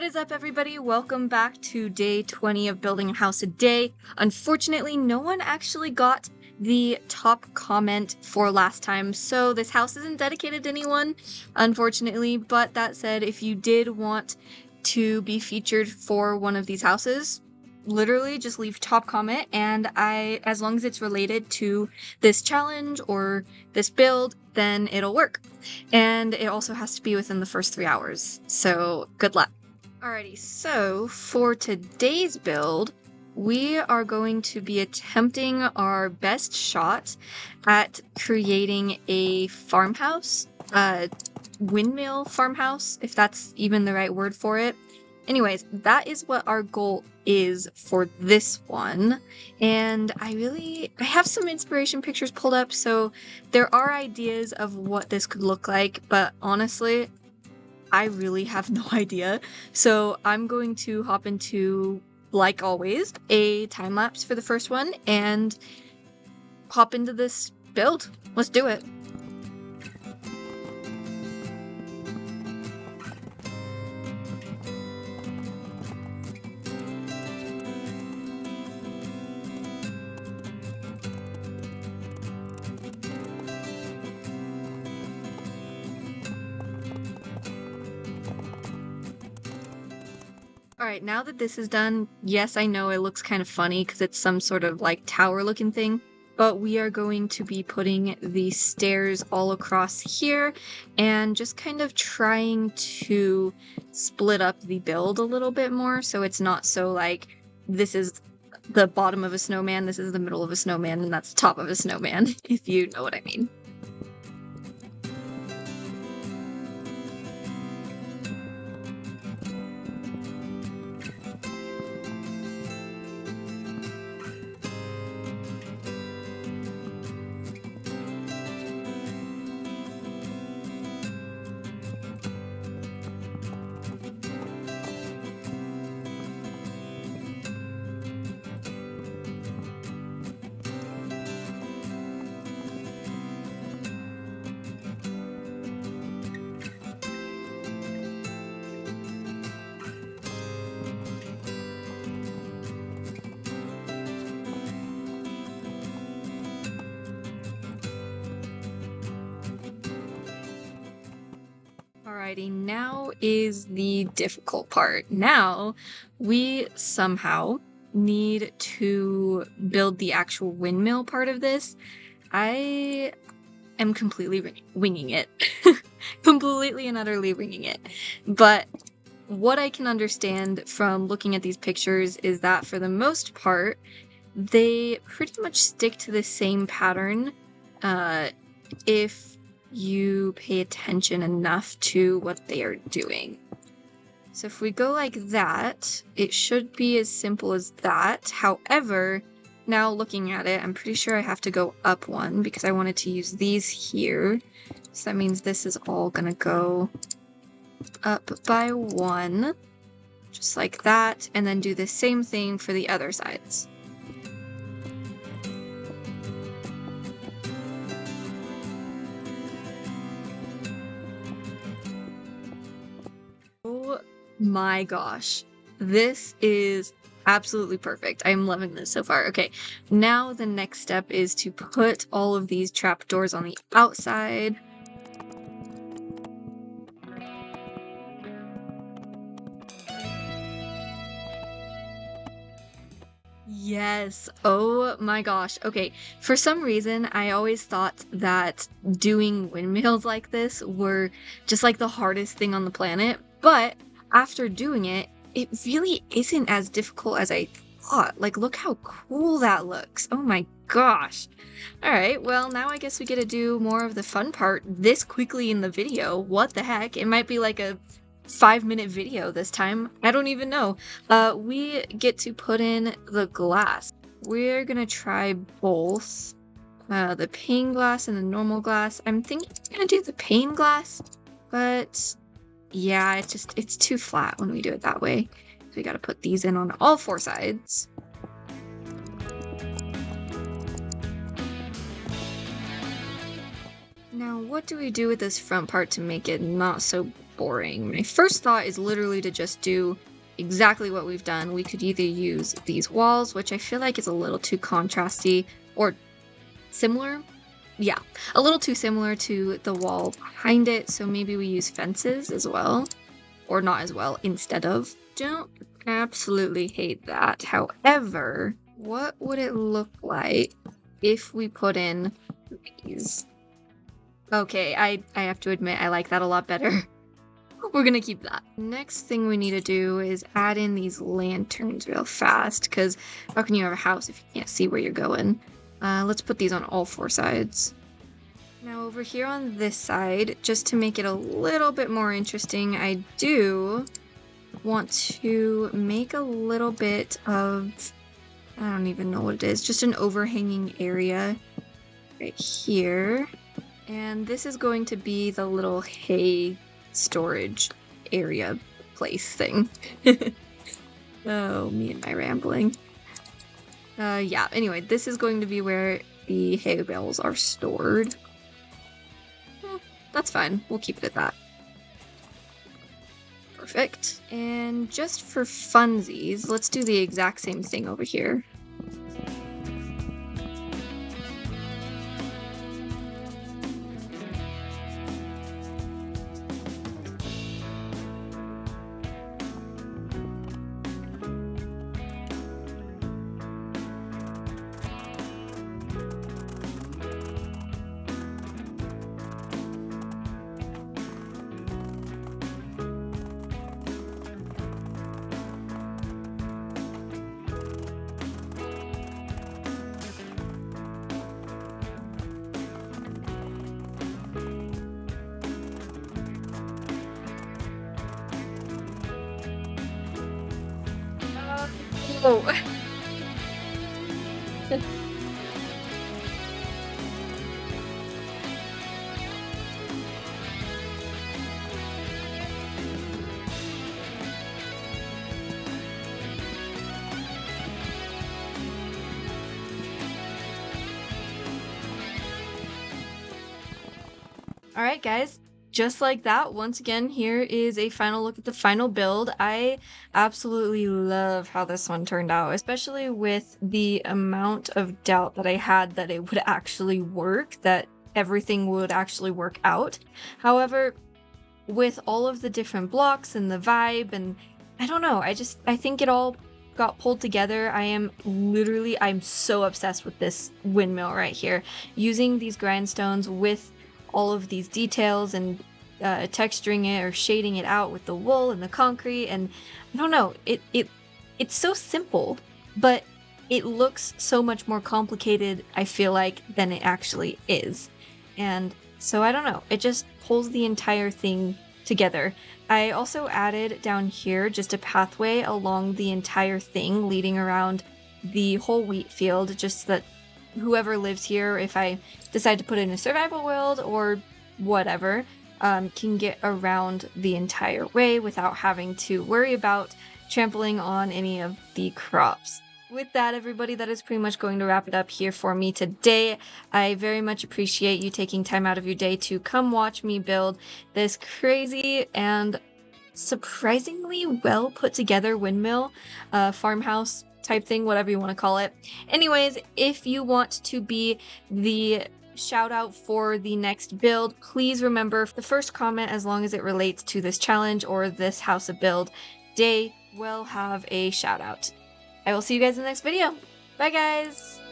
is up, everybody? Welcome back to day 20 of building a house a day. Unfortunately, no one actually got the top comment for last time, so this house isn't dedicated to anyone, unfortunately. But that said, if you did want to be featured for one of these houses, literally just leave top comment, and as long as it's related to this challenge or this build, then it'll work. And it also has to be within the first 3 hours, so good luck. Alrighty, so for today's build, we are going to be attempting our best shot at creating a farmhouse, windmill farmhouse, if that's even the right word for it. Anyways, that is what our goal is for this one, and I have some inspiration pictures pulled up, so there are ideas of what this could look like, but honestly, I really have no idea. So I'm going to hop into, like always, a time lapse for the first one and hop into this build. Let's do it. Alright, now that this is done, yes, I know it looks kind of funny because it's some sort of like tower looking thing, but we are going to be putting the stairs all across here and just kind of trying to split up the build a little bit more so it's not so like this is the bottom of a snowman, this is the middle of a snowman, and that's the top of a snowman, if you know what I mean. Alrighty, now is the difficult part. Now, we somehow need to build the actual windmill part of this. I am completely winging it. Completely and utterly winging it. But what I can understand from looking at these pictures is that for the most part, they pretty much stick to the same pattern if you pay attention enough to what they are doing. So if we go like that, it should be as simple as that. However, now looking at it, I'm pretty sure I have to go up one because I wanted to use these here. So that means this is all gonna go up by one, just like that, and then do the same thing for the other sides. Oh my gosh, this is absolutely perfect. I'm loving this so far. Okay, now the next step is to put all of these trapdoors on the outside. Yes. Oh my gosh. Okay. For some reason, I always thought that doing windmills like this were just like the hardest thing on the planet. But after doing it, it really isn't as difficult as I thought. Like, look how cool that looks. Oh my gosh. All right. Well, now I guess we get to do more of the fun part this quickly in the video. What the heck? It might be like a 5-minute video this time. I don't even know. We get to put in the glass. We're gonna try both the pane glass and the normal glass. I'm thinking I'm gonna do the pane glass, but yeah, it's too flat when we do it that way. So we gotta put these in on all 4 sides. Now, what do we do with this front part to make it not so boring. My first thought is literally to just do exactly what we've done. We could either use these walls, which I feel like is a little too contrasty, or similar. Yeah, a little too similar to the wall behind it, so maybe we use fences as well. Or not as well, instead of. Don't absolutely hate that. However, what would it look like if we put in these? Okay, I have to admit I like that a lot better. We're gonna keep that. Next thing we need to do is add in these lanterns real fast, because how can you have a house if you can't see where you're going? Let's put these on all 4 sides. Now over here on this side, just to make it a little bit more interesting, I do want to make a little bit of, I don't even know what it is, just an overhanging area right here. And this is going to be the little hay storage area place thing. Oh, me and my rambling. Yeah, anyway, this is going to be where the hay bales are stored. That's fine. We'll keep it at that. Perfect. And just for funsies, let's do the exact same thing over here. Oh. Alright guys, just like that, once again, here is a final look at the final build. I absolutely love how this one turned out, especially with the amount of doubt that I had that it would actually work, that everything would actually work out. However, with all of the different blocks and the vibe, and I don't know, I think it all got pulled together. I'm so obsessed with this windmill right here. Using these grindstones with all of these details and texturing it or shading it out with the wool and the concrete, and I don't know, it's so simple, but it looks so much more complicated, I feel like, than it actually is. And so I don't know, it just pulls the entire thing together. I also added down here just a pathway along the entire thing leading around the whole wheat field, just so that whoever lives here, if I decide to put in a survival world or whatever, can get around the entire way without having to worry about trampling on any of the crops. With that, everybody, that is pretty much going to wrap it up here for me today. I very much appreciate you taking time out of your day to come watch me build this crazy and surprisingly well put together windmill, farmhouse type thing, whatever you want to call it. Anyways, if you want to be the shout out for the next build, please remember the first comment, as long as it relates to this challenge or this house of build day, will have a shout out. I will see you guys in the next video. Bye guys!